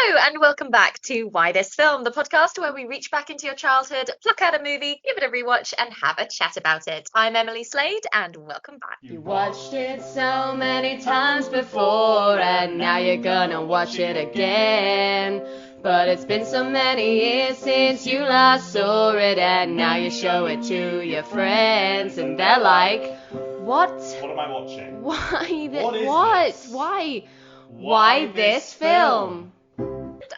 Hello and welcome back to Why This Film, the podcast where we reach back into your childhood, pluck out a movie, give it a rewatch and have a chat about it. I'm Emily Slade and welcome back. You watched it so many times before and now you're gonna watch it again. But it's been so many years since you last saw it and now you show it to your friends and they're like, What? What am I watching? Why this film?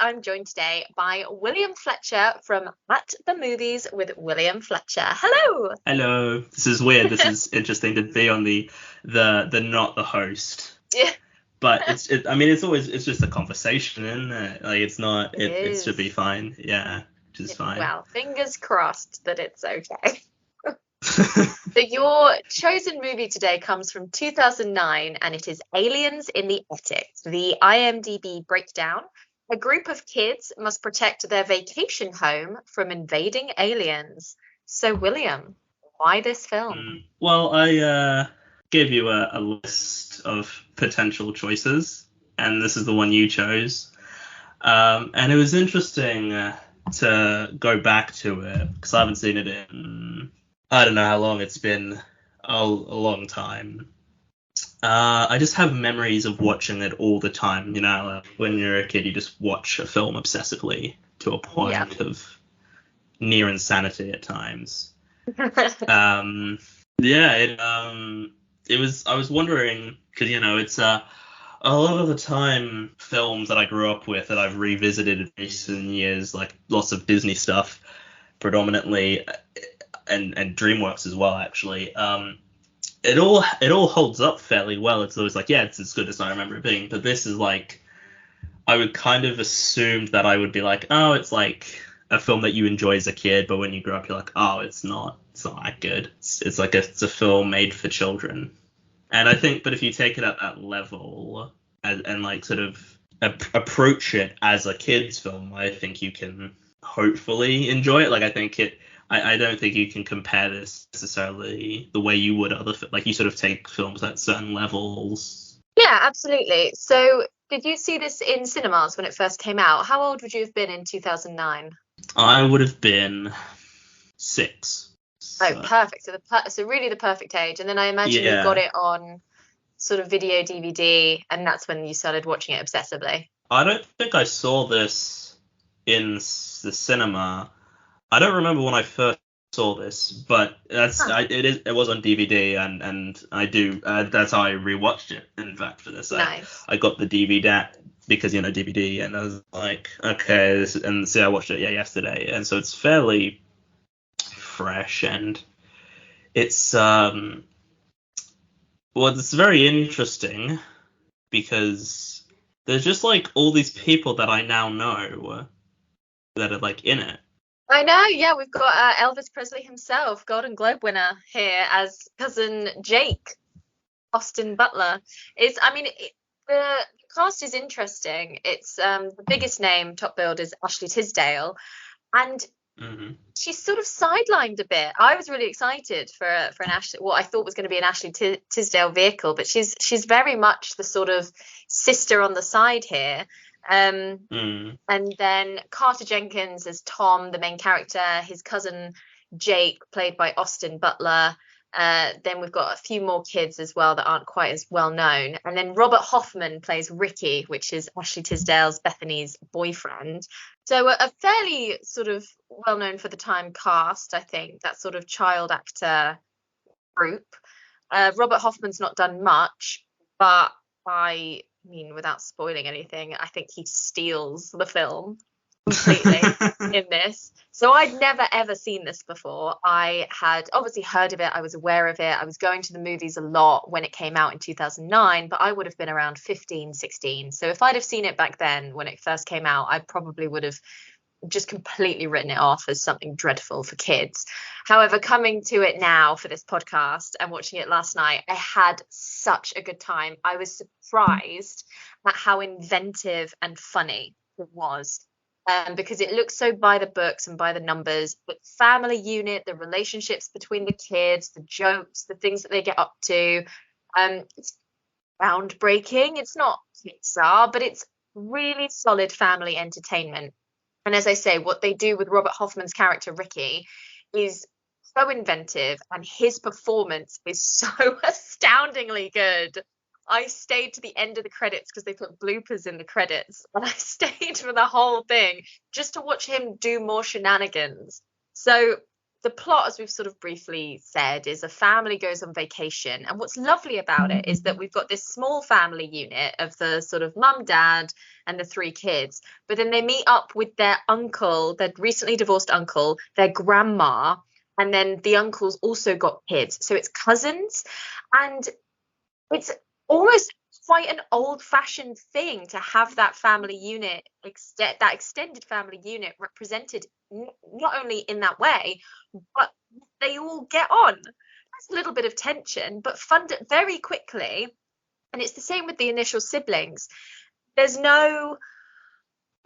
I'm joined today by William Fletcher from At the Movies with William Fletcher. Hello. Hello. This is weird. This is interesting to be on the not the host. Yeah. But it's just a conversation, isn't it? Like it should be fine. Yeah, which is fine. Well, fingers crossed that it's okay. So your chosen movie today comes from 2009 and it is Aliens in the Attic. The IMDb breakdown. A group of kids must protect their vacation home from invading aliens. So, William, why this film? Well, I gave you a list of potential choices, and this is the one you chose. And it was interesting to go back to it, because I haven't seen it in, I don't know how long it's been, a long time. I just have memories of watching it all the time. You know, like when you're a kid, you just watch a film obsessively to a point of near insanity at times. It was. I was wondering because it's a lot of the time films that I grew up with that I've revisited in recent years, like lots of Disney stuff, predominantly, and DreamWorks as well, actually. It all holds up fairly well. It's always like, it's as good as I remember it being. But this is like, I would kind of assumed that I would be like, oh, it's like a film that you enjoy as a kid, but when you grow up, you're like, oh, it's not that good. It's like it's a film made for children. And I think, but if you take it at that level and like sort of approach it as a kid's film, I think you can hopefully enjoy it. Like I think I don't think you can compare this necessarily the way you would like you sort of take films at certain levels. Yeah, absolutely. So did you see this in cinemas when it first came out? How old would you have been in 2009? I would have been 6. Oh, perfect. So really the perfect age. And then I imagine you got it on sort of video DVD, and that's when you started watching it obsessively. I don't think I saw this in the cinema. I don't remember when I first saw this, but it was on DVD, and I do that's how I rewatched it. In fact, for this, nice. I got the DVD because DVD, and I was like, okay, I watched it yesterday, and so it's fairly fresh, and it's it's very interesting because there's just like all these people that I now know that are like in it. I know, yeah, we've got Elvis Presley himself, Golden Globe winner here as cousin Jake, Austin Butler. The cast is interesting. It's the biggest name, top billed, is Ashley Tisdale, and she's sort of sidelined a bit. I was really excited for an Ashley, what I thought was going to be an Ashley Tisdale vehicle, but she's very much the sort of sister on the side here. And then Carter Jenkins as Tom, the main character, his cousin Jake, played by Austin Butler. Then we've got a few more kids as well that aren't quite as well known. And then Robert Hoffman plays Ricky, which is Ashley Tisdale's, Bethany's boyfriend. So a fairly sort of well-known for the time cast, I think, that sort of child actor group. Robert Hoffman's not done much, but without spoiling anything, I think he steals the film completely in this. So I'd never ever seen this before. I had obviously heard of it, I was aware of it, I was going to the movies a lot when it came out in 2009, but I would have been around 15, 16. So if I'd have seen it back then when it first came out, I probably would have just completely written it off as something dreadful for kids. However, coming to it now for this podcast and watching it last night, I had such a good time. I was surprised at how inventive and funny it was, because it looks so by the books and by the numbers, but family unit, the relationships between the kids, the jokes, the things that they get up to, it's groundbreaking. It's not Pixar, but it's really solid family entertainment. And as I say, what they do with Robert Hoffman's character Ricky is so inventive, and his performance is so astoundingly good. I stayed to the end of the credits because they put bloopers in the credits, and I stayed for the whole thing just to watch him do more shenanigans. So the plot, as we've sort of briefly said, is a family goes on vacation. And what's lovely about it is that we've got this small family unit of the sort of mum, dad, and the three kids. But then they meet up with their uncle, their recently divorced uncle, their grandma, and then the uncle's also got kids. So it's cousins. And it's almost quite an old-fashioned thing to have that family unit, that extended family unit represented not only in that way, but they all get on. There's a little bit of tension, but funded very quickly. And it's the same with the initial siblings. There's no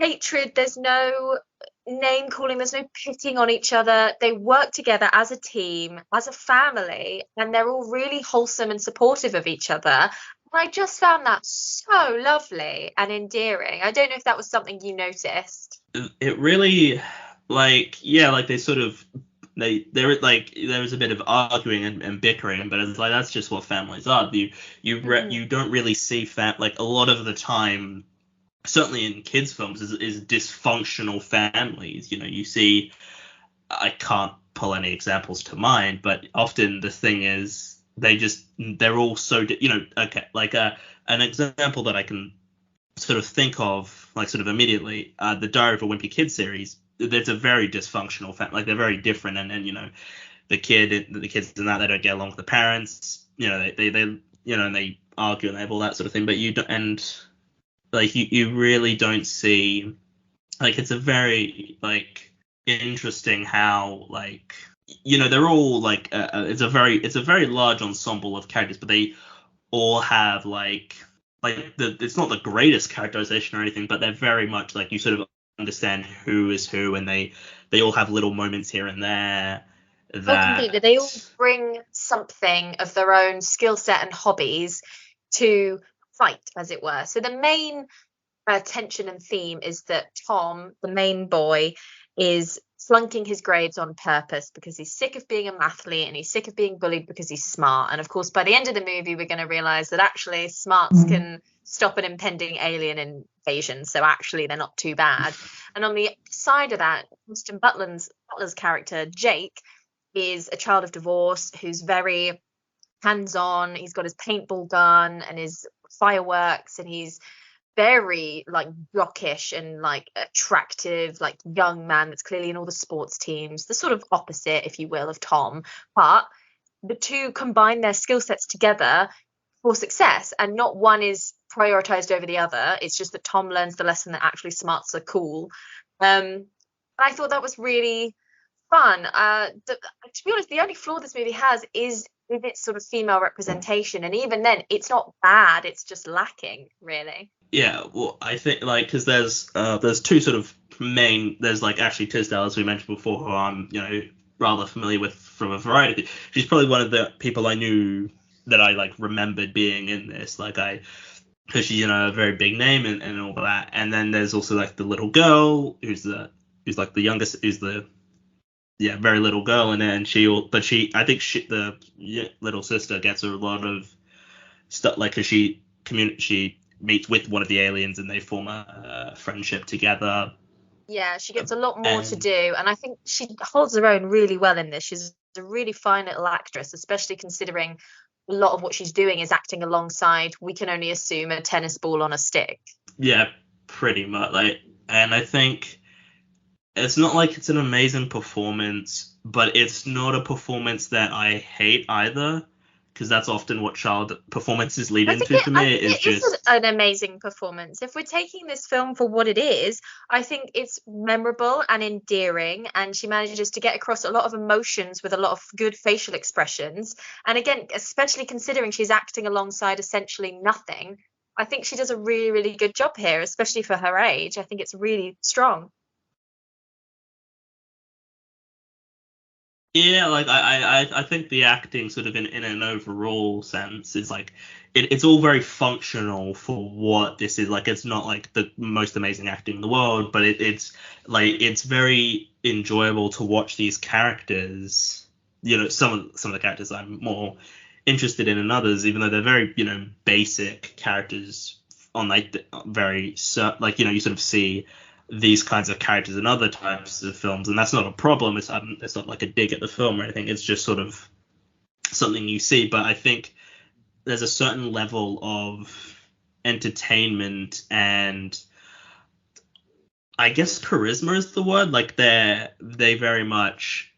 hatred, there's no name calling, there's no pitting on each other. They work together as a team, as a family, and they're all really wholesome and supportive of each other. And I just found that so lovely and endearing. I don't know if that was something you noticed. It really, like, yeah, like they sort of, there was a bit of arguing and bickering, but it's like that's just what families are. You don't really see like a lot of the time, certainly in kids films, is dysfunctional families. You know, you see, I can't pull any examples to mind, but often the thing is they're all so, okay, like an example that I can sort of think of, like sort of immediately, the Diary of a Wimpy Kid series. There's a very dysfunctional family, like they're very different, and the kids in that, they don't get along with the parents, they and they argue and they have all that sort of thing, but you don't, and like you really don't see, like, it's a very like interesting how, like, they're all like it's a very large ensemble of characters, but they all have it's not the greatest characterization or anything, but they're very much like you sort of understand who is who, and they all have little moments here and there that completely. They all bring something of their own skill set and hobbies to fight, as it were. So the main tension and theme is that Tom, the main boy, is flunking his grades on purpose because he's sick of being a mathlete and he's sick of being bullied because he's smart. And of course, by the end of the movie, we're going to realize that actually smarts can stop an impending alien invasion. So actually, they're not too bad. And on the side of that, Austin Butler's character, Jake, is a child of divorce who's very hands-on. He's got his paintball gun and his fireworks, and he's very like jockish and like attractive, like young man that's clearly in all the sports teams, the sort of opposite, if you will, of Tom. But the two combine their skill sets together for success, and not one is prioritized over the other. It's just that Tom learns the lesson that actually smarts are cool. I thought that was really fun. To be honest, the only flaw this movie has is with its sort of female representation, and even then it's not bad, it's just lacking, really. Yeah, well, I think, like, because there's two sort of main, there's like Ashley Tisdale, as we mentioned before, who I'm rather familiar with from a variety. She's probably one of the people I knew that I like remembered being in this, because she's a very big name and all that. And then there's also like the little girl who's like the youngest, who's the very little girl, and then I think the little sister gets a lot of stuff, like, because she meets with one of the aliens and they form a friendship together. Yeah, she gets a lot more to do, and I think she holds her own really well in this. She's a really fine little actress, especially considering a lot of what she's doing is acting alongside, we can only assume, a tennis ball on a stick. Yeah, pretty much. And I think it's not like it's an amazing performance, but it's not a performance that I hate either, because that's often what child performances lead into for me. It is an amazing performance. If we're taking this film for what it is, I think it's memorable and endearing, and she manages to get across a lot of emotions with a lot of good facial expressions. And again, especially considering she's acting alongside essentially nothing, I think she does a really, really good job here, especially for her age. I think it's really strong. Yeah, like I think the acting sort of in an overall sense is like it's all very functional for what this is. Like it's not like the most amazing acting in the world, but it's like it's very enjoyable to watch these characters. You know, some of the characters I'm more interested in than others, even though they're very, basic characters on like very like, you sort of see these kinds of characters in other types of films, and that's not a problem. It's not like a dig at the film or anything. It's just sort of something you see. But I think there's a certain level of entertainment and I guess charisma is the word. Like they very much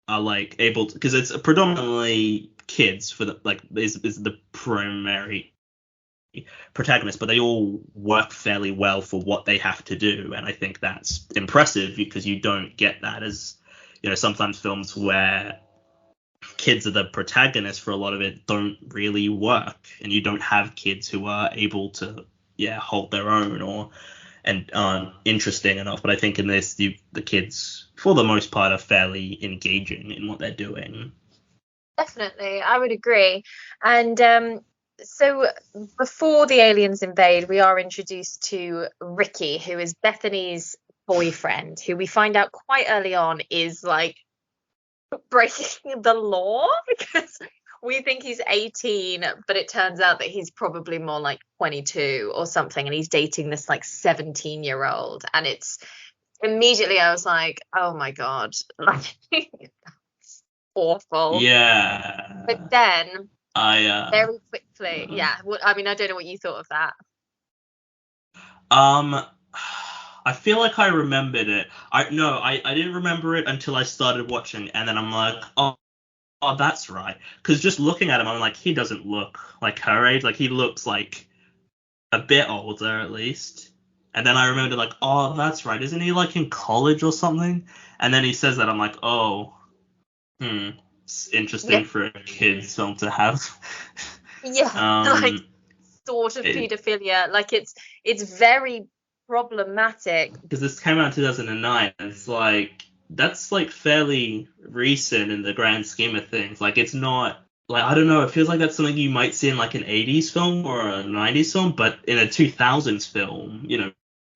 are like able to, because it's predominantly kids for the like is the primary protagonists, but they all work fairly well for what they have to do, and I think that's impressive because you don't get that as sometimes films where kids are the protagonists for a lot of it don't really work, and you don't have kids who are able to hold their own or and aren't interesting enough. But I think in this, the kids for the most part are fairly engaging in what they're doing. Definitely, I would agree. And so before the aliens invade, we are introduced to Ricky, who is Bethany's boyfriend, who we find out quite early on is like breaking the law because we think he's 18, but it turns out that he's probably more like 22 or something, and he's dating this like 17-year-old. And it's immediately I was like, oh my God, like awful. But Yeah. then I very quickly, yeah. I mean, I don't know what you thought of that. Um, I feel like I remembered it. I didn't remember it until I started watching, and then I'm like, oh, that's right. Because just looking at him, I'm like, he doesn't look like her age. Like he looks like a bit older at least. And then I remembered like, oh, that's right. Isn't he like in college or something? And then he says that, I'm like, oh, it's Yeah, interesting for a kids film to have. yeah, like um, sort of it, pedophilia. Like it's very problematic. because this came out in 2009. It's like that's like fairly recent in the grand scheme of things. Like it's not like I don't know. It feels like that's something you might see in like an 80s film or a 90s film, but in a 2000s film,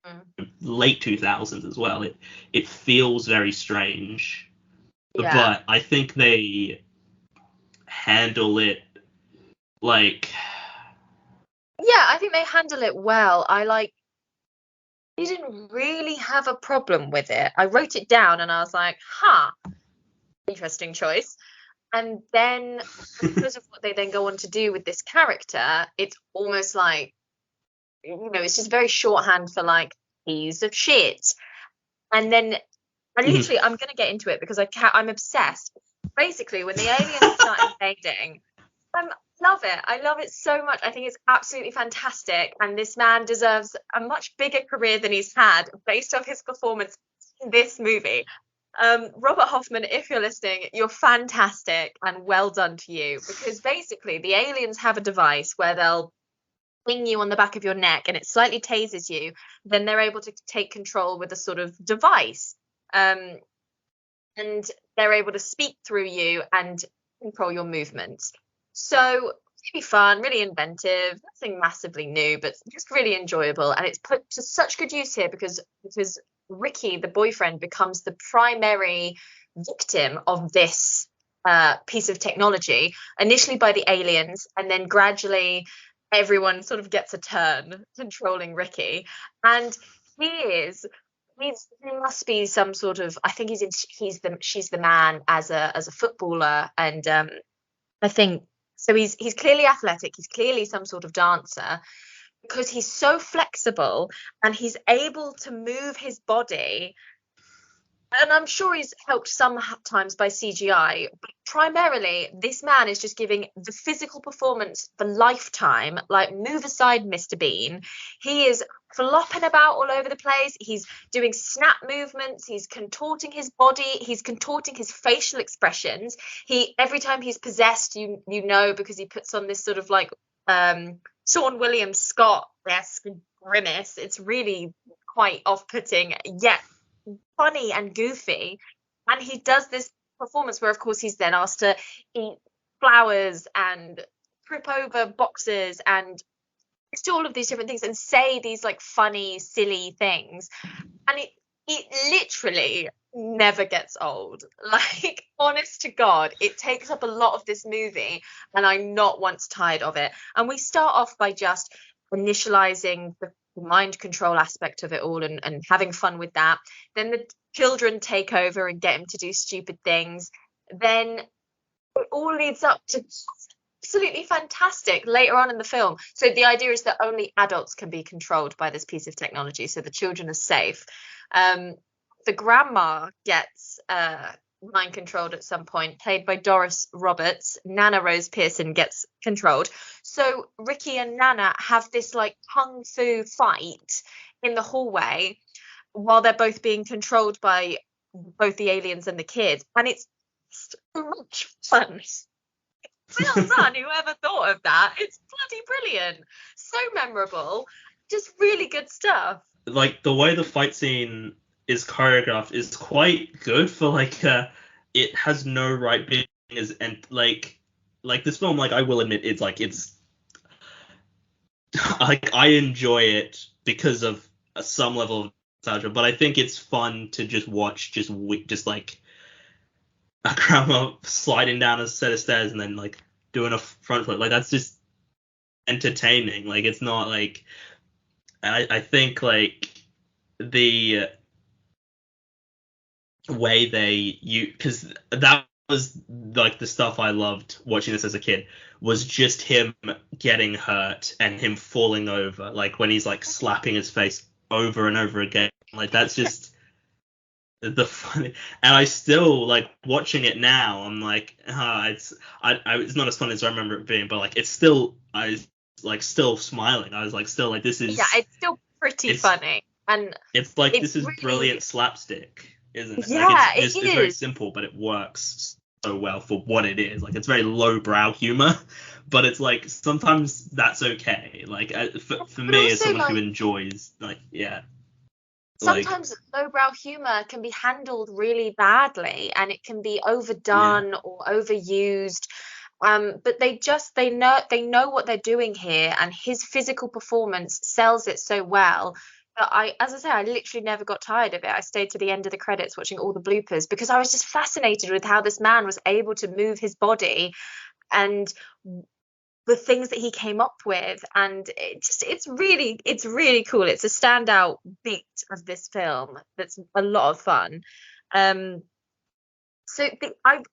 Mm, late 2000s as well. It feels very strange, yeah. but I think they handle it like Yeah, I think they handle it well. I like didn't really have a problem with it. I wrote it down and I was like, huh, interesting choice. And then because of what they then go on to do with this character, it's almost like, it's just very shorthand for like piece of shit. And then I'm gonna get into it because I'm obsessed. Basically, when the aliens start invading, I love it. I love it so much. I think it's absolutely fantastic. And this man deserves a much bigger career than he's had based off his performance in this movie. Robert Hoffman, if you're listening, you're fantastic and well done to you. Because basically, the aliens have a device where they'll ping you on the back of your neck and it slightly tases you. Then they're able to take control with a sort of device. Um, and they're able to speak through you and control your movements. So really fun, really inventive, nothing massively new, but just really enjoyable. And it's put to such good use here because Ricky, the boyfriend, becomes the primary victim of this piece of technology, initially by the aliens, and then gradually everyone sort of gets a turn controlling Ricky. And he is he must be some sort of, I think she's the man as a footballer, and I think so he's clearly athletic, he's clearly some sort of dancer because he's so flexible and he's able to move his body, and I'm sure he's helped sometimes by CGI, but primarily this man is just giving the physical performance for lifetime. Like, move aside, Mr. Bean. He is flopping about all over the place. He's doing snap movements. He's contorting his body. He's contorting his facial expressions. Every time he's possessed, you know, because he puts on this sort of like Sean William Scott-esque grimace. It's really quite off-putting, yet funny and goofy, and he does this performance where, of course, he's then asked to eat flowers and trip over boxes and do all of these different things and say these like funny, silly things. And it literally never gets old. Like, honest to God, it takes up a lot of this movie and I'm not once tired of it. And we start off by just initializing the mind control aspect of it all and having fun with that. Then the children take over and get him to do stupid things. Then it all leads up to absolutely fantastic later on in the film. So the idea is that only adults can be controlled by this piece of technology, so the children are safe. The grandma gets mind controlled at some point, played by Doris Roberts. Nana Rose Pearson gets controlled. So Ricky and Nana have this like kung fu fight in the hallway while they're both being controlled by both the aliens and the kid, and it's so much fun. Well done, whoever thought of that. It's bloody brilliant. So memorable. Just really good stuff. Like, the way the fight scene is choreographed is quite good for like it has no right being as, and like this film, like, I will admit, it's like like, I enjoy it because of some level of nostalgia, but I think it's fun to just watch just like a grandma sliding down a set of stairs and then like doing a front flip. Like, that's just entertaining. Like, it's not like, and I think like the way because that was like the stuff I loved watching this as a kid, was just him getting hurt and him falling over, like when he's like slapping his face over and over again. Like, that's just the funny. And I still like watching it now. I'm like, it's not as fun as I remember it being, but like it's still, I was like still smiling. I was like still like, this is, yeah, it's still pretty funny, and it's like it's this is really brilliant slapstick, isn't it? Yeah, like, it's it it's very is. simple, but it works so well for what it is. Like, it's very lowbrow humor, but it's like sometimes that's okay. Like, for me, as also, someone who like, enjoys, like, yeah, sometimes lowbrow humor can be handled really badly and it can be overdone or overused. But they know what they're doing here, and his physical performance sells it so well that as I say, I literally never got tired of it. I stayed to the end of the credits watching all the bloopers because I was just fascinated with how this man was able to move his body and the things that he came up with, and it's really cool. It's a standout beat of this film that's a lot of fun. I've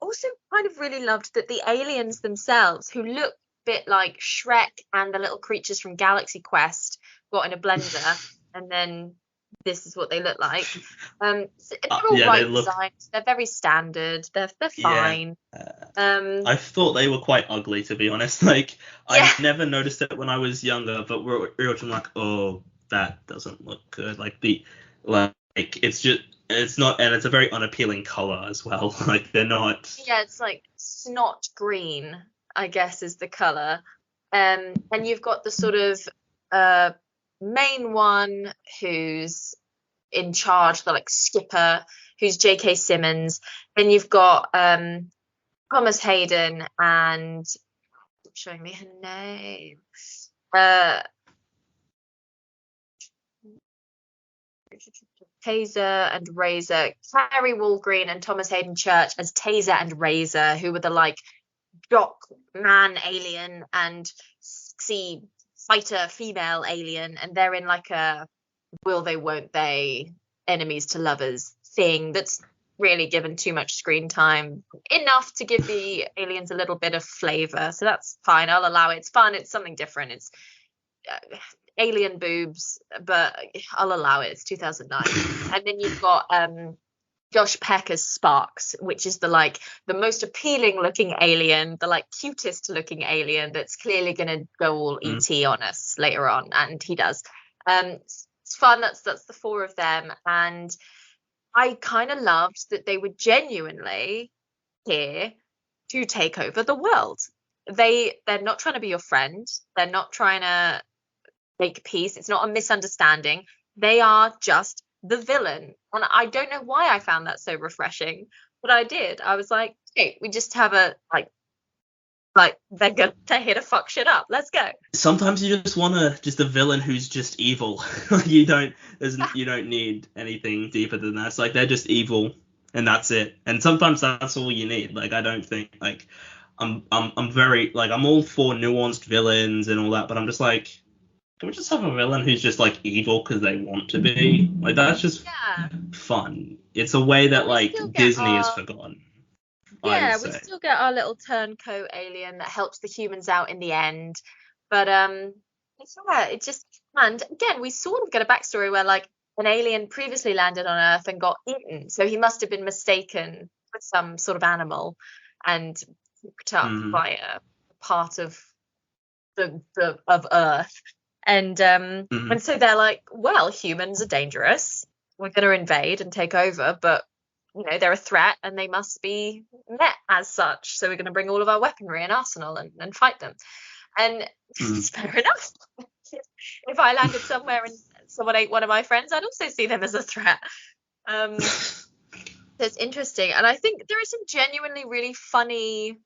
also kind of really loved that the aliens themselves, who look a bit like Shrek and the little creatures from Galaxy Quest got in a blender, and then this is what they look like. So they're all designed. They're very standard. They're fine. I thought they were quite ugly, to be honest. Like, I never noticed it when I was younger, but we're watching like, oh, that doesn't look good. Like, it's not, and it's a very unappealing color as well. Like, they're not. Yeah, it's like snot green, I guess, is the color. And you've got the sort of main one who's in charge, the like skipper, who's J.K. Simmons. Then you've got Thomas Hayden and, showing me her name, Taser and Razor, Carrie Walgreen and Thomas Hayden Church as Taser and Razor, who were the like jock man alien and sexy fighter female alien, and they're in like a will they won't they enemies to lovers thing that's really given too much screen time, enough to give the aliens a little bit of flavor, so that's fine. I'll allow it. It's fun. It's something different. It's alien boobs, but I'll allow it. It's 2009. And then you've got Josh Peck as Sparks, which is the most appealing looking alien, the like cutest looking alien that's clearly gonna go all ET on us later on, and he does. It's fun. That's the four of them, and I kind of loved that they were genuinely here to take over the world. They're not trying to be your friend. They're not trying to make peace. It's not a misunderstanding. They are just the villain. And I don't know why I found that so refreshing, what I did. I was like, hey, we just have a they're here to fuck shit up. Let's go. Sometimes you just want a villain who's just evil. You don't need anything deeper than that. It's like they're just evil and that's it. And sometimes that's all you need. Like I don't think like I'm very like I'm all for nuanced villains and all that, but I'm just like, can we just have a villain who's just like evil because they want to be? Like that's just fun. It's a way that like Disney has forgotten. Yeah, we still get our little turncoat alien that helps the humans out in the end. But it's just, and again, we sort of get a backstory where like an alien previously landed on Earth and got eaten, so he must have been mistaken for some sort of animal and picked up by a part of of Earth. And and so they're like, well, humans are dangerous. We're going to invade and take over, but you know, they're a threat and they must be met as such. So we're going to bring all of our weaponry and arsenal and fight them. And it's fair enough. If I landed somewhere and someone ate one of my friends, I'd also see them as a threat. It's interesting. And I think there are some genuinely really funny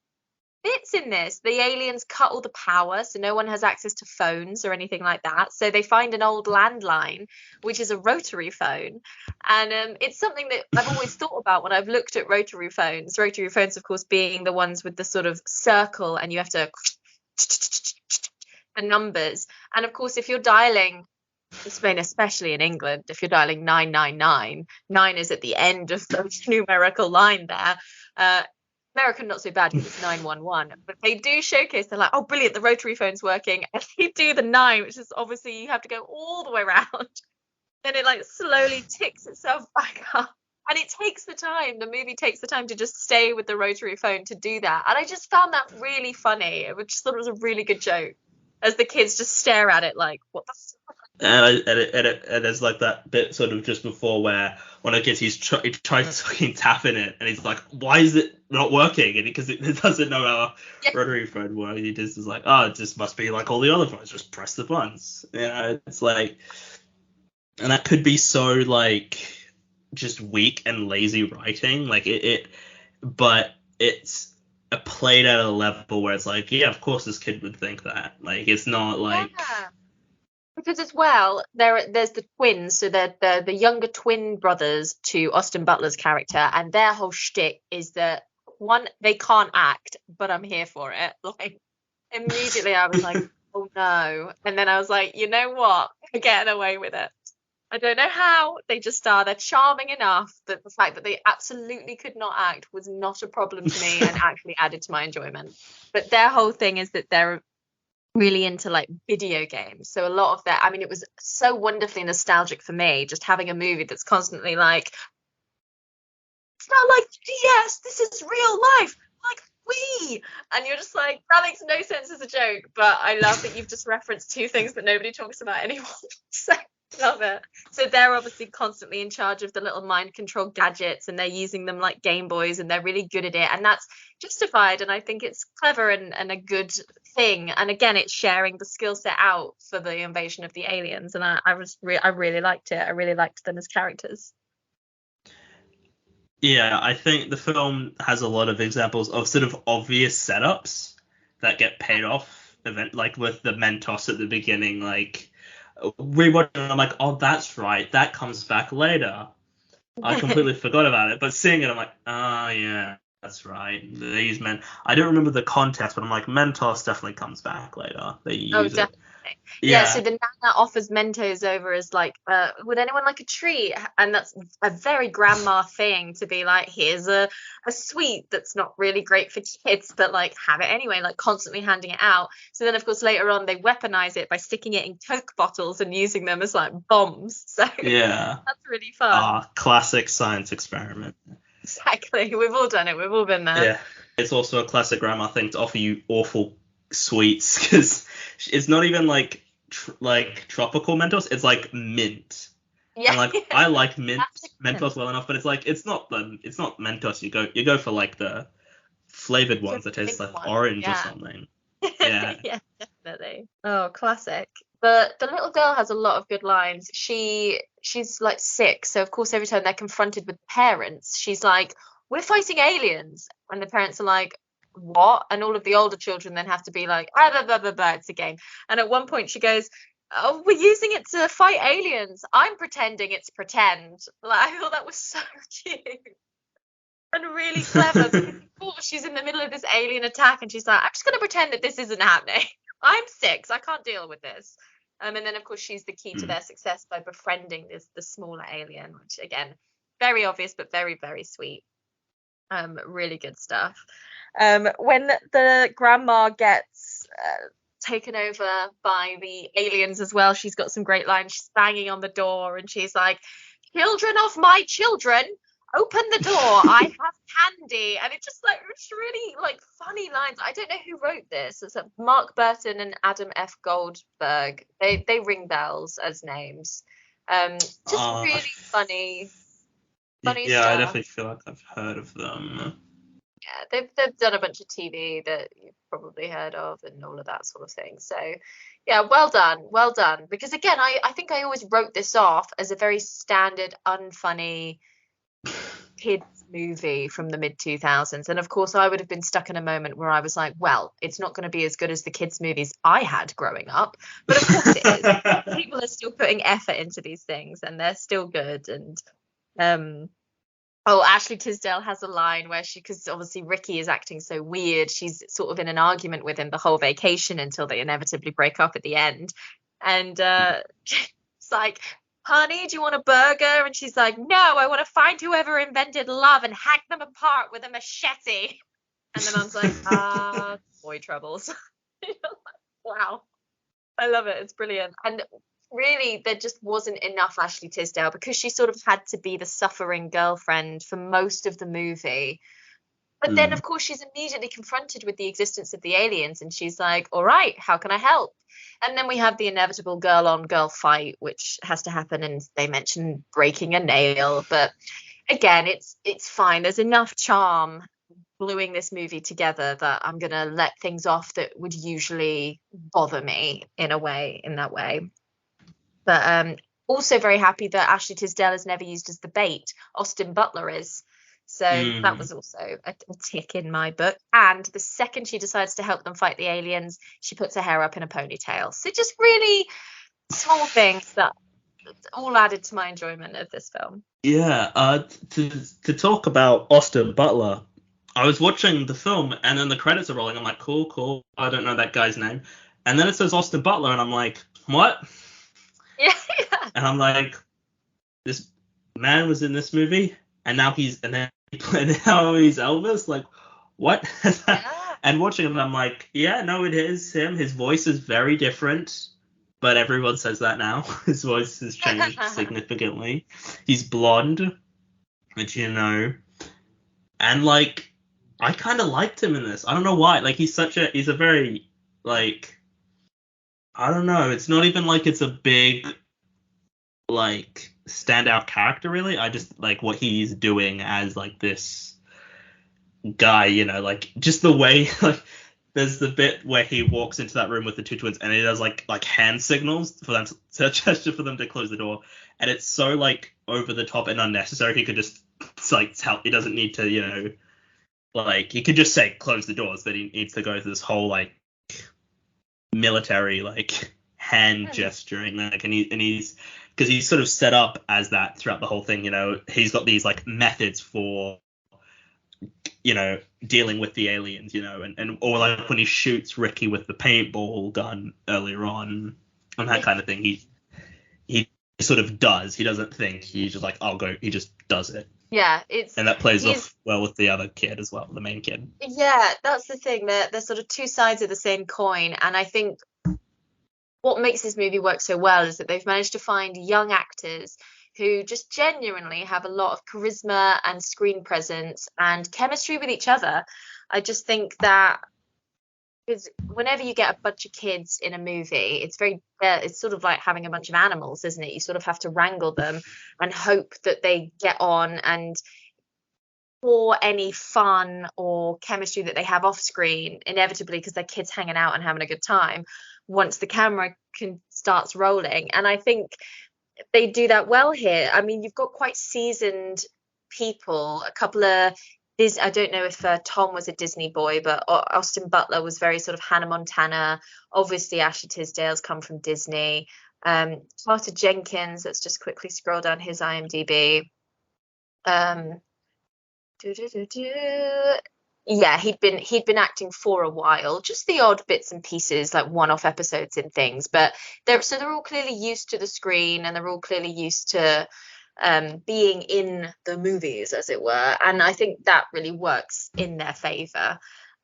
bits in this. The aliens cut all the power, so no one has access to phones or anything like that. So they find an old landline, which is a rotary phone. And it's something that I've always thought about when I've looked at rotary phones. Rotary phones, of course, being the ones with the sort of circle and you have to the numbers. And of course, if you're dialing Spain, especially in England, if you're dialing 999, 9 is at the end of the numerical line there. American not so bad because it's 911, but they do showcase, they're like, oh brilliant, the rotary phone's working, and they do the 9, which is obviously you have to go all the way around. Then it like slowly ticks itself back up, and it takes the time, the movie takes the time to just stay with the rotary phone to do that. And I just found that really funny. I just thought it was a really good joke as the kids just stare at it like, what the fuck? And there's like that bit sort of just before where one of the kids he tries fucking tapping it and he's like, why is it not working? And because it doesn't know how rotary phone works, he just is like, oh, it just must be like all the other phones, just press the buttons. You know, it's like, and that could be so like just weak and lazy writing, like but it's played at a level where it's like, yeah, of course this kid would think that. Like it's not like. Yeah. Because as well, there's the twins, so they're the younger twin brothers to Austin Butler's character, and their whole shtick is that one, they can't act, but I'm here for it. Like immediately, I was like, oh no, and then I was like, you know what, they're getting away with it. I don't know how, they just are. They're charming enough that the fact that they absolutely could not act was not a problem to me and actually added to my enjoyment. But their whole thing is that they're really into like video games, so a lot of that, I mean, it was so wonderfully nostalgic for me just having a movie that's constantly like, it's not like DS, this is real life, like we, and you're just like, that makes no sense as a joke, but I love that you've just referenced two things that nobody talks about anymore. So love it. So they're obviously constantly in charge of the little mind control gadgets and they're using them like Game Boys and they're really good at it, and that's justified, and I think it's clever and a good thing. And again, it's sharing the skill set out for the invasion of the aliens, and I really liked it. I really liked them as characters. Yeah, I think the film has a lot of examples of sort of obvious setups that get paid off like with the Mentos at the beginning, like rewatching, I'm like, oh, that's right, that comes back later. I completely forgot about it, but seeing it, I'm like, oh yeah, that's right. These men, I don't remember the context, but I'm like, Mentos definitely comes back later. They use it. Yeah, so the Nana offers Mentos over as like, would anyone like a treat? And that's a very grandma thing to be like, here's a sweet that's not really great for kids, but like have it anyway, like constantly handing it out. So then of course later on they weaponize it by sticking it in Coke bottles and using them as like bombs. So yeah, that's really fun. Classic science experiment. Exactly, we've all done it, we've all been there. Yeah, it's also a classic grandma thing to offer you awful sweets because it's not even like tropical Mentos, it's like mint. Yeah. And like I like Mentos well enough, but it's like it's not Mentos. You go for like the flavored ones that taste like orange or something. Yeah. Yeah, definitely. Oh, classic. But the little girl has a lot of good lines. She's like 6, so of course every time they're confronted with parents, she's like, we're fighting aliens. And the parents are like, what? And all of the older children then have to be like, blah, blah, blah, blah, it's a game. And at one point she goes, oh, we're using it to fight aliens. I'm pretending it's pretend. Like, I thought that was so cute and really clever, because of course she's in the middle of this alien attack and she's like, I'm just going to pretend that this isn't happening. I'm 6. I can't deal with this. And then, of course, she's the key to their success by befriending the smaller alien, which, again, very obvious, but very, very sweet. Really good stuff. When the grandma gets taken over by the aliens as well, she's got some great lines. She's banging on the door and she's like, children of my children, open the door, I have candy. And it's really like funny lines. I don't know who wrote this. It's Mark Burton and Adam F. Goldberg. They ring bells as names. Just really funny Yeah, stuff. I definitely feel like I've heard of them. Yeah, they've done a bunch of TV that you've probably heard of and all of that sort of thing. So yeah, well done. Because again, I think I always wrote this off as a very standard, unfunny kids movie from the mid 2000s. And of course, I would have been stuck in a moment where I was like, well, it's not going to be as good as the kids movies I had growing up. But of course it is. People are still putting effort into these things and they're still good. And Ashley Tisdale has a line where because obviously Ricky is acting so weird, she's sort of in an argument with him the whole vacation until they inevitably break up at the end. And it's like, honey, do you want a burger? And she's like, no, I want to find whoever invented love and hack them apart with a machete. And the mum's like, boy troubles. Wow. I love it. It's brilliant. And really, there just wasn't enough Ashley Tisdale because she sort of had to be the suffering girlfriend for most of the movie. But then, of course, she's immediately confronted with the existence of the aliens and she's like, all right, how can I help? And then we have the inevitable girl-on-girl fight, which has to happen. And they mention breaking a nail. But again, it's fine. There's enough charm gluing this movie together that I'm going to let things off that would usually bother me in that way. But also very happy that Ashley Tisdale is never used as the bait. Austin Butler is. So that was also a tick in my book. And the second she decides to help them fight the aliens, she puts her hair up in a ponytail. So just really small things that all added to my enjoyment of this film. Yeah, to talk about Austin Butler, I was watching the film and then the credits are rolling. I'm like, cool. I don't know that guy's name. And then it says Austin Butler and I'm like, what? Yeah. And I'm like, this man was in this movie and now he's Elvis. Like, what? Yeah. And watching him, I'm like, yeah, no, it is him. His voice is very different, but everyone says that now. His voice has changed significantly. He's blonde, which and like, I kind of liked him in this. I don't know why. Like, he's a very, like, I don't know. It's not even like it's a big, like, standout character, really. I just like what he's doing as, like, this guy, like, just the way, like, there's the bit where he walks into that room with the two twins and he does, like hand signals for them to gesture for them to close the door. And it's so, like, over the top and unnecessary. He could just, like, tell. He doesn't need to, like, he could just say close the doors, but he needs to go through this whole, like, military, like, hand gesturing, like, and he's because he's sort of set up as that throughout the whole thing. He's got these, like, methods for dealing with the aliens, or like when he shoots Ricky with the paintball gun earlier on and that kind of thing. He sort of does. He doesn't think. He's just like, I'll go. He just does it. Yeah, and that plays off well with the other kid as well, the main kid. Yeah, that's the thing. They're sort of two sides of the same coin. And I think what makes this movie work so well is that they've managed to find young actors who just genuinely have a lot of charisma and screen presence and chemistry with each other. I just think that because whenever you get a bunch of kids in a movie, it's sort of like having a bunch of animals, isn't it? You sort of have to wrangle them and hope that they get on, and for any fun or chemistry that they have off screen, inevitably, because they're kids hanging out and having a good time, once the camera starts rolling. And I think they do that well here. I mean, you've got quite seasoned people, a couple of I don't know if Tom was a Disney boy, but Austin Butler was very sort of Hannah Montana. Obviously, Ashley Tisdale's come from Disney. Carter Jenkins, let's just quickly scroll down his IMDb. Yeah, he'd been acting for a while, just the odd bits and pieces, like one-off episodes and things. But they're all clearly used to the screen, and they're all clearly used to being in the movies, as it were. And I think that really works in their favor,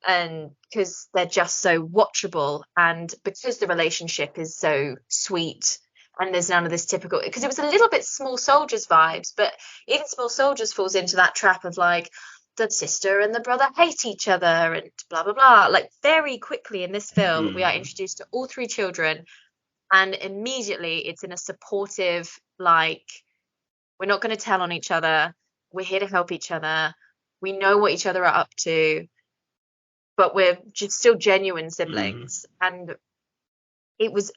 and because they're just so watchable, and because the relationship is so sweet, and there's none of this typical, because it was a little bit Small Soldiers vibes, but even Small Soldiers falls into that trap of like the sister and the brother hate each other and blah blah blah. Like very quickly in this film we are introduced to all three children, and immediately it's in a supportive, like, we're not going to tell on each other, we're here to help each other, we know what each other are up to, but we're just still genuine siblings. And it was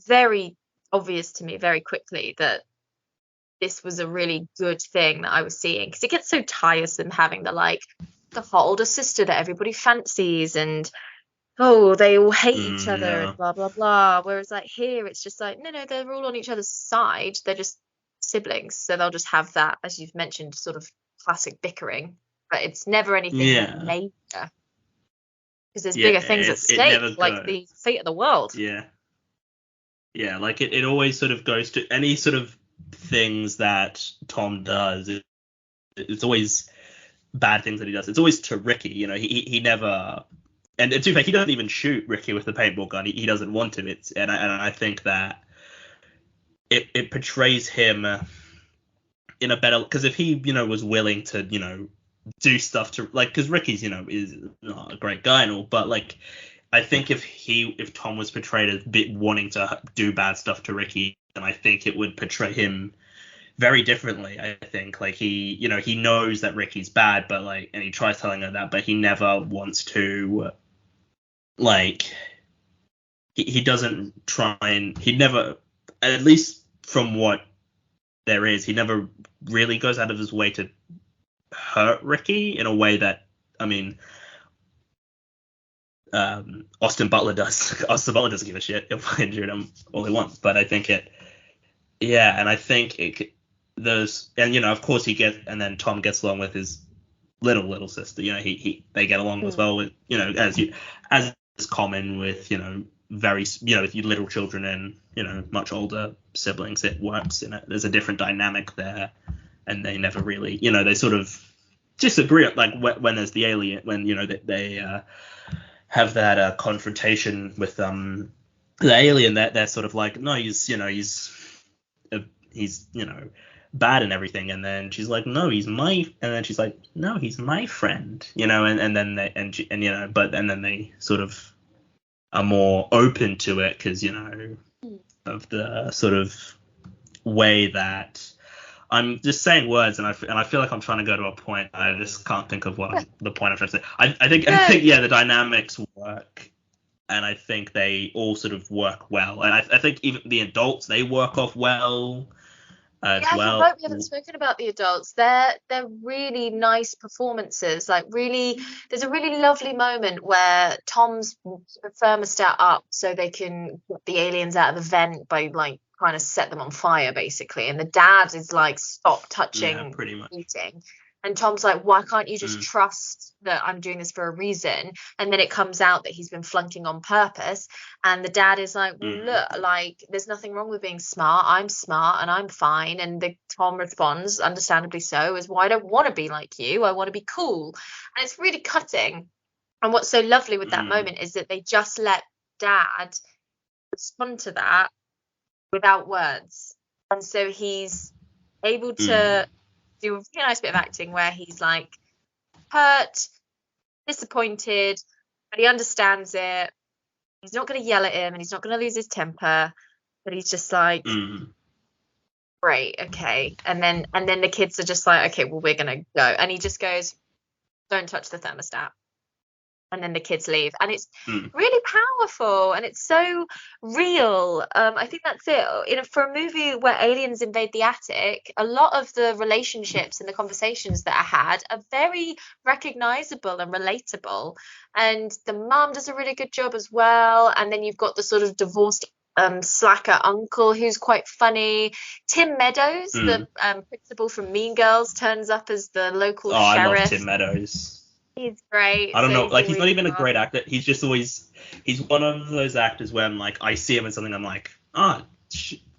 very obvious to me very quickly that this was a really good thing that I was seeing, because it gets so tiresome having the hot older sister that everybody fancies, and oh, they all hate each other and blah blah blah. Whereas like here it's just like no, they're all on each other's side, they're just siblings, so they'll just have that, as you've mentioned, sort of classic bickering, but it's never anything major, because there's bigger things at stake, like the fate of the world. Like it always sort of goes to any sort of things that Tom does. It's always bad things that he does. It's always to Ricky. You know, he never. And to be fair, he doesn't even shoot Ricky with the paintball gun. He doesn't want to. And I think that it portrays him in a better, because if he was willing to do stuff to, like, because Ricky's is not a great guy and all, but like I think if Tom was portrayed as wanting to do bad stuff to Ricky, then I think it would portray him very differently. I think like he knows that Ricky's bad, but like, and he tries telling her that, but he never wants to, like, he doesn't try, and he never, at least from what there is, he never really goes out of his way to hurt Ricky in a way that, I mean, Austin Butler does. Austin Butler doesn't give a shit. He'll injure him all he wants. But I think and I think there's, and of course and then Tom gets along with his little sister. They get along as well with, as is common with very with little children and much older siblings. It works there's a different dynamic there, and they never really they sort of disagree, like when there's the alien, when they have that confrontation with the alien, that they're sort of like, no, he's bad and everything, and then she's like, no, and then she's like, no, he's my friend, and then they sort of are more open to it, because of the sort of way that I'm just saying words, and I feel like I'm trying to go to a point. I just can't think of the point I'm trying to say. I think the dynamics work, and I think they all sort of work well. And I think even the adults, they work off well as well. You're right, we haven't spoken about the adults. They're really nice performances. Like really, there's a really lovely moment where Tom's the thermostat up so they can get the aliens out of the vent by like trying to set them on fire, basically, and the dad is like, stop touching, pretty much eating, and Tom's like, why can't you just trust that I'm doing this for a reason? And then it comes out that he's been flunking on purpose, and the dad is like, well, look, like, there's nothing wrong with being smart, I'm smart and I'm fine. And the Tom responds, understandably so, is, well, I don't want to be like you, I want to be cool. And it's really cutting. And what's so lovely with that moment is that they just let dad respond to that without words, and so he's able to do a really nice bit of acting where he's like hurt, disappointed, but he understands it. He's not going to yell at him, and he's not going to lose his temper, but he's just like, great, okay. And then the kids are just like, okay, well, we're going to go, and he just goes, don't touch the thermostat. and then the kids leave, and it's Mm. really powerful and it's so real. I think that's it. For a movie where aliens invade the attic, a lot of the relationships and the conversations that I had are very recognizable and relatable, and the mum does a really good job as well. And then you've got the sort of divorced slacker uncle who's quite funny. Tim Meadows, the principal from Mean Girls, turns up as the local Oh, I love sheriff. Tim Meadows. He's great. I don't know, So like he's not really even a fun. great actor. He's just always one of those actors where I'm like, I see him in something, I'm like, oh,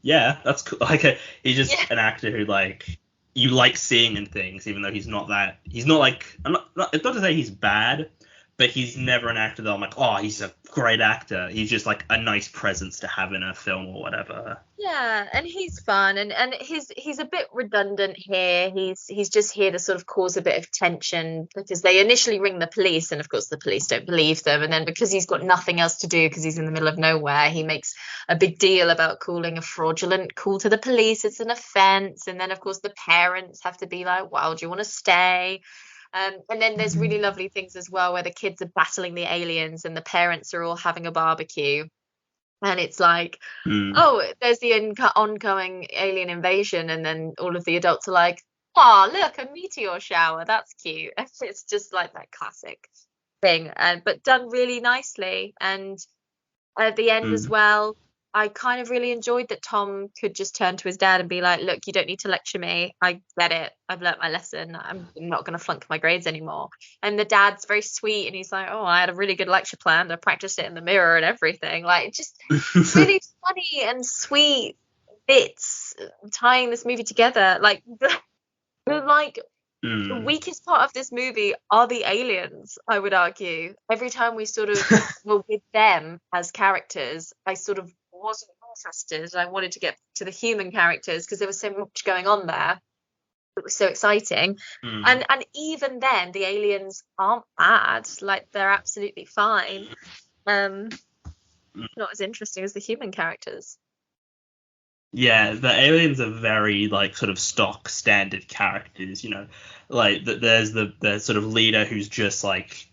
yeah, that's cool. Like he's just Yeah. an actor who like you like seeing in things, even though he's not like it's not to say he's bad, but he's never an actor that I'm like, oh, he's a great actor. He's just like a nice presence to have in a film or whatever. Yeah, and he's fun, and he's a bit redundant here. He's just here to sort of cause a bit of tension because they initially ring the police, and of course the police don't believe them. And then because he's got nothing else to do because he's in the middle of nowhere, he makes a big deal about calling a fraudulent call to the police. It's an offense. And then of course the parents have to be like, well, do you want to stay? And then there's really lovely things as well where the kids are battling the aliens and the parents are all having a barbecue. And it's like, oh, there's the ongoing alien invasion, and then all of the adults are like, oh, look, a meteor shower, that's cute. It's just like that classic thing, but done really nicely. And at the end as well, I kind of really enjoyed that Tom could just turn to his dad and be like, look, you don't need to lecture me. I get it. I've learnt my lesson. I'm not going to flunk my grades anymore. And the dad's very sweet, and he's like, oh, I had a really good lecture planned. I practiced it in the mirror and everything. Like, just really funny and sweet bits tying this movie together. Like, the weakest part of this movie are the aliens, I would argue. Every time we sort of were with them as characters, I sort of wasn't interested. I wanted to get to the human characters because there was so much going on there. It was so exciting. And even then, the aliens aren't bad. Like, they're absolutely fine. Not as interesting as the human characters. Yeah, the aliens are very like sort of stock standard characters, you know, like there's the sort of leader who's just like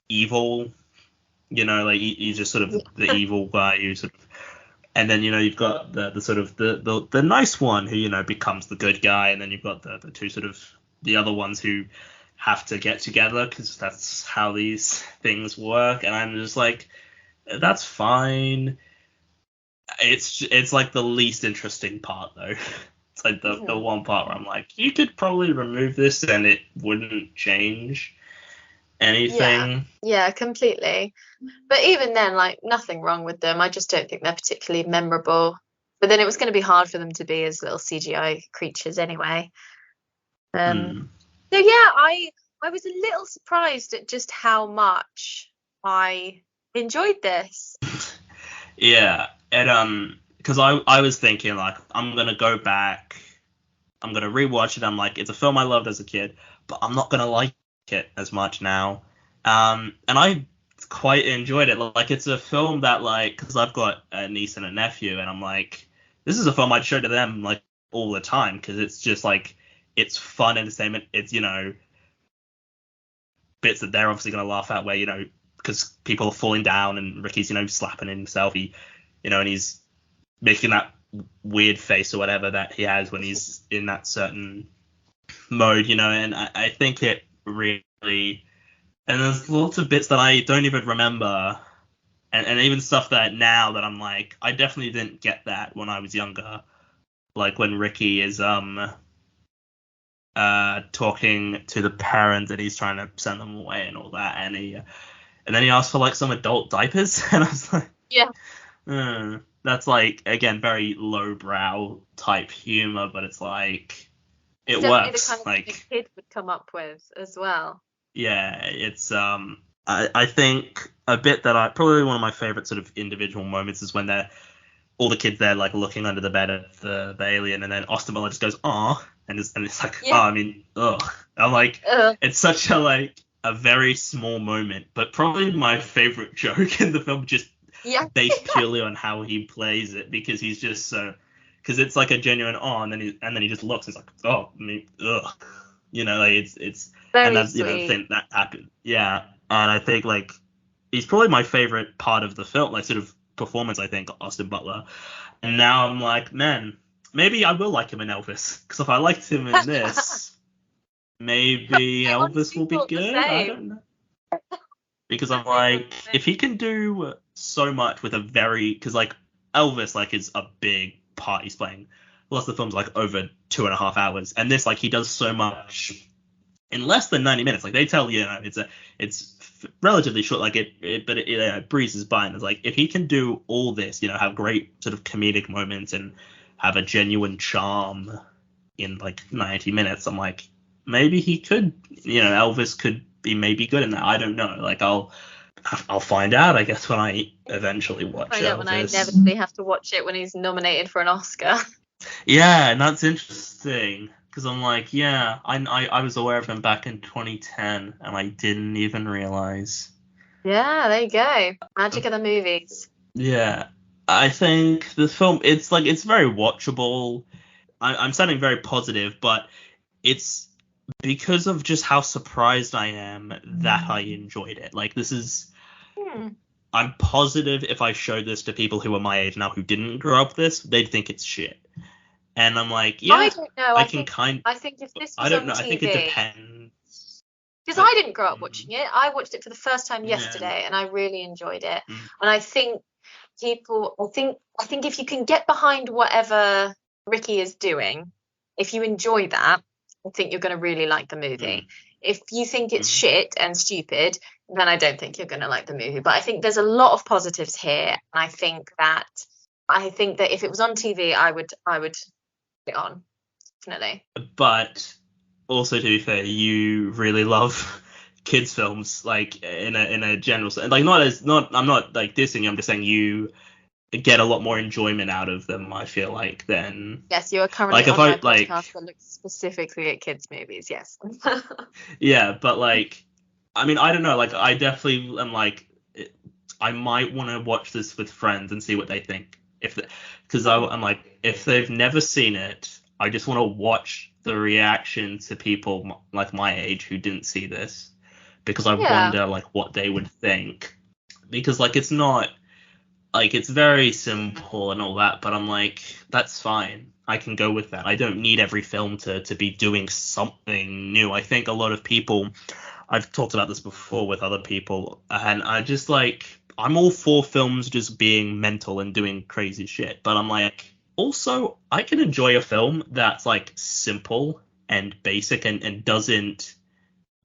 evil, you know, like he's just sort of the evil guy who sort of, and then you know you've got the sort of the nice one who you know becomes the good guy, and then you've got the two sort of the other ones who have to get together because that's how these things work, and I'm just like, that's fine. It's like the least interesting part though. It's like the one part where I'm like, you could probably remove this and it wouldn't change anything. Yeah, completely. But even then, like, nothing wrong with them. I just don't think they're particularly memorable. But then it was going to be hard for them to be as little CGI creatures anyway. So yeah, I was a little surprised at just how much I enjoyed this. Yeah, and because I was thinking like I'm gonna go back, I'm gonna rewatch it. I'm like, it's a film I loved as a kid, but I'm not gonna like it as much now. And I quite enjoyed it. Like it's a film that like, because I've got a niece and a nephew, and I'm like, this is a film I'd show to them like all the time because it's just like it's fun entertainment. It's you know bits that they're obviously gonna laugh at where you know because people are falling down and Ricky's you know slapping himself, you know, and he's making that weird face or whatever that he has when he's in that certain mode, you know, and I think it really, and there's lots of bits that I don't even remember, and even stuff that now that I'm like, I definitely didn't get that when I was younger, like when Ricky is talking to the parents and he's trying to send them away and all that, and then he asks for like some adult diapers, and I was like, Yeah. That's like again very lowbrow type humor, but it's like it works. The kind of like thing a kid would come up with as well. Yeah, it's I think a bit that I probably one of my favorite sort of individual moments is when they're all the kids there like looking under the bed of the alien, and then Austin Butler just goes "aw," and it's like I mean ugh. I'm like it's such a like a very small moment, but probably my favorite joke in the film just based purely on how he plays it, because he's just so, because it's like a genuine and then he just looks, it's like I mean you know, like it's very and that's sweet. you know thing that happened, and I think like he's probably my favorite part of the film, like sort of performance, I think, Austin Butler. And now I'm like, man, maybe I will like him in Elvis, because if I liked him in this, maybe I Elvis honestly will be thought the good. I same. don't know. Because I'm like, if he can do so much with a very, because like Elvis like is a big part he's playing. Lots of the film's like over 2.5 hours, and this like he does so much in less than 90 minutes. Like they tell you, it's relatively short, like but it breezes by, and it's like if he can do all this, have great sort of comedic moments and have a genuine charm in like 90 minutes, I'm like maybe he could, Elvis could be maybe good in that. I don't know. Like I'll find out, I guess, when I eventually watch Find out when I Elvis. inevitably have to watch it when he's nominated for an Oscar. Yeah, and that's interesting because I'm like, yeah, I was aware of him back in 2010 and I didn't even realize. Yeah, there you go. Magic of the movies. Yeah, I think the film, it's very watchable. I'm sounding very positive, but it's because of just how surprised I am that I enjoyed it. Like this is, Hmm. I'm positive if I showed this to people who are my age now who didn't grow up with this, they'd think it's shit. And I'm like, I yeah, don't know. I can kind. I think if this I was don't on know. I think it TV, depends. because But I didn't grow up watching it. I watched it for the first time yeah, yesterday, and I really enjoyed it. mm, And I think I think if you can get behind whatever Ricky is doing, if you enjoy that, I think you're going to really like the mm, movie. If you think it's mm. shit and stupid, then I don't think you're going to like the movie. But I think there's a lot of positives here, and I think that if it was on TV, I would put it on, definitely. But also to be fair, you really love kids films, like in a general sense. Like not I'm not like dissing you. I'm just saying you get a lot more enjoyment out of them. I feel like than Yes, you are currently like if on my I like podcast that looks specifically at kids' movies. Yes. yeah, but like I mean I don't know. Like I definitely am like I might want to watch this with friends and see what they think. Because I'm like, if they've never seen it, I just want to watch the reaction to people like my age who didn't see this, because I Yeah. wonder like what they would think. Because like it's not like it's very simple and all that, but I'm like, that's fine. I can go with that. I don't need every film to be doing something new. I think a lot of people, I've talked about this before with other people, and I just like, I'm all for films just being mental and doing crazy shit, but I'm like, also, I can enjoy a film that's like simple and basic and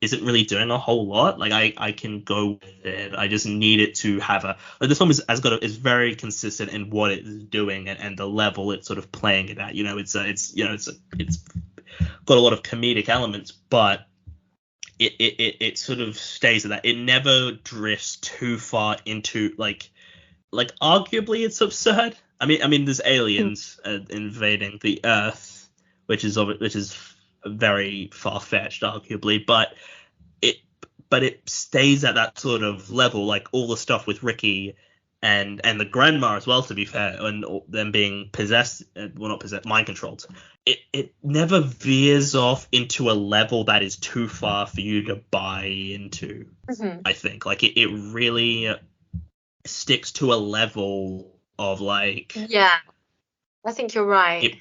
isn't really doing a whole lot. Like I can go with it. I just need it to have a like this film is very consistent in what it is doing and the level it's sort of playing it at. It's got a lot of comedic elements, but it sort of stays at that. It never drifts too far into like arguably it's absurd. I mean there's aliens invading the Earth, which is very far fetched arguably, it but it stays at that sort of level, like all the stuff with Ricky and the grandma as well, to be fair, and them being possessed, well, not possessed, mind controlled. It never veers off into a level that is too far for you to buy into. Mhm. I think like it really sticks to a level of like Yeah, I think you're right. it,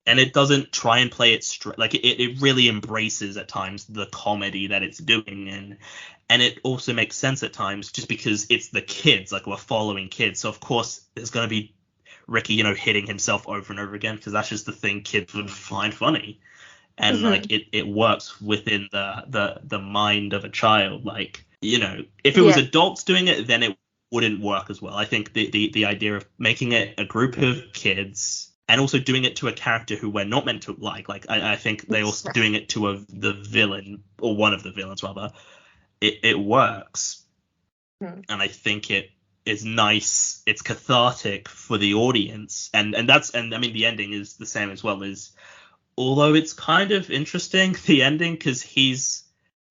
and it doesn't try and play it straight. Like it really embraces at times the comedy that it's doing, and it also makes sense at times just because it's the kids. Like we're following kids, so of course there's gonna be Ricky, hitting himself over and over again because that's just the thing kids would find funny, and like Mhm. it works within the mind of a child. Like if it was Yeah. adults doing it, then it wouldn't work as well. I think the idea of making it a group of kids and also doing it to a character who we're not meant to like I think they also doing it to the villain, or one of the villains rather, it works. Mhm. And I think it is nice. It's cathartic for the audience, and I mean the ending is the same as well. Is Although it's kind of interesting, the ending, because he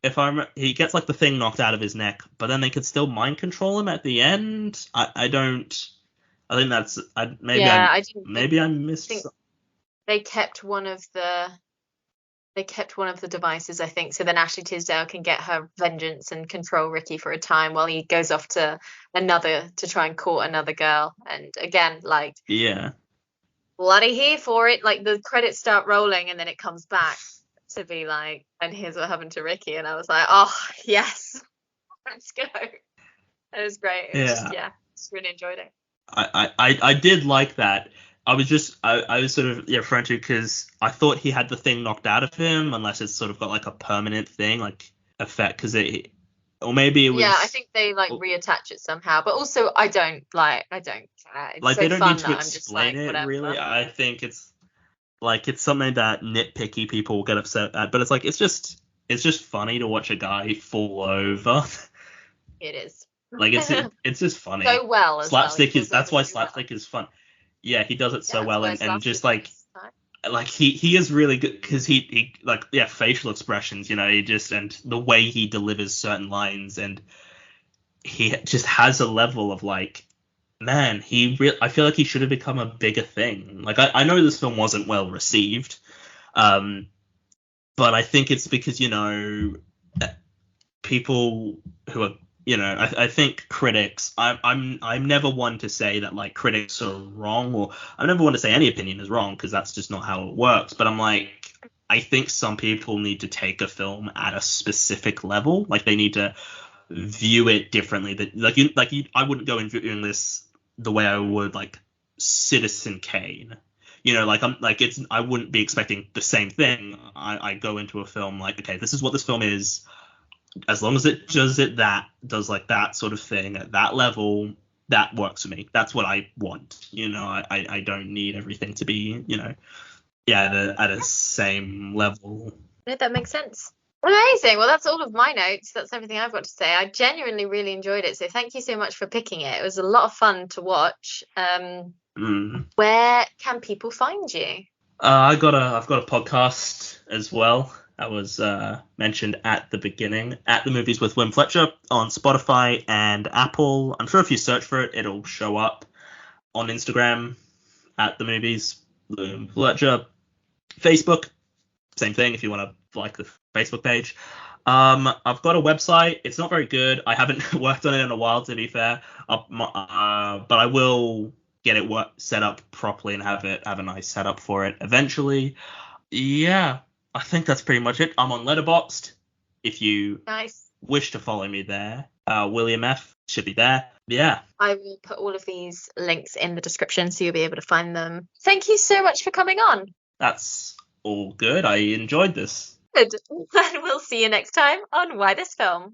gets like the thing knocked out of his neck, but then they could still mind control him at the end. I don't. I think that's Yeah, I didn't think maybe I missed. think they kept one of the they kept one of the devices, I think, so then Ashley Tisdale can get her vengeance and control Ricky for a time while he goes off to try and court another girl. And again, like, Yeah. bloody here for it. Like, the credits start rolling and then it comes back to be like, and here's what happened to Ricky. And I was like, oh, yes, let's go. It was great. It was just really enjoyed it. I did like that. I was sort of frantic because I thought he had the thing knocked out of him, unless it's sort of got like a permanent thing, like effect, or maybe it was. Yeah, I think they like reattach it somehow, but also I don't care. It's like, so they don't fun need to that I'm just explain like, it whatever. really. I think it's something that nitpicky people will get upset at, but it's like it's just funny to watch a guy fall over. It is. Like, it's just funny. So well as Slapstick well. that's why slapstick is fun. Yeah, he does it so well, and just like like he is really good because he like, facial expressions, he just, and the way he delivers certain lines, and he just has a level of like, man, I feel like he should have become a bigger thing. Like, I know this film wasn't well received, but I think it's because people who are, I think critics. I'm never one to say that like critics are wrong, or I never want to say any opinion is wrong, because that's just not how it works. But I'm like, I think some people need to take a film at a specific level. Like, they need to view it differently. That I wouldn't go in viewing this the way I would like Citizen Kane. I wouldn't be expecting the same thing. I go into a film like, okay, this is what this film is. As long as it does like that sort of thing at that level, that works for me. That's what I want. I don't need everything to be, at a same level. No, that makes sense. Amazing. Well, that's all of my notes. That's everything I've got to say. I genuinely really enjoyed it. So thank you so much for picking it. It was a lot of fun to watch. Where can people find you? I've got a podcast as well. That was mentioned at the beginning, At the Movies with William Fletcher, on Spotify and Apple. I'm sure if you search for it, it'll show up. On Instagram, At the Movies, William Fletcher. Facebook, same thing if you want to like the Facebook page. I've got a website. It's not very good. I haven't worked on it in a while, to be fair. But I will get it set up properly and have a nice setup for it eventually. Yeah. I think that's pretty much it. I'm on Letterboxd. If you wish to follow me there, William F should be there. Yeah. I will put all of these links in the description so you'll be able to find them. Thank you so much for coming on. That's all good. I enjoyed this. Good. And we'll see you next time on Why This Film.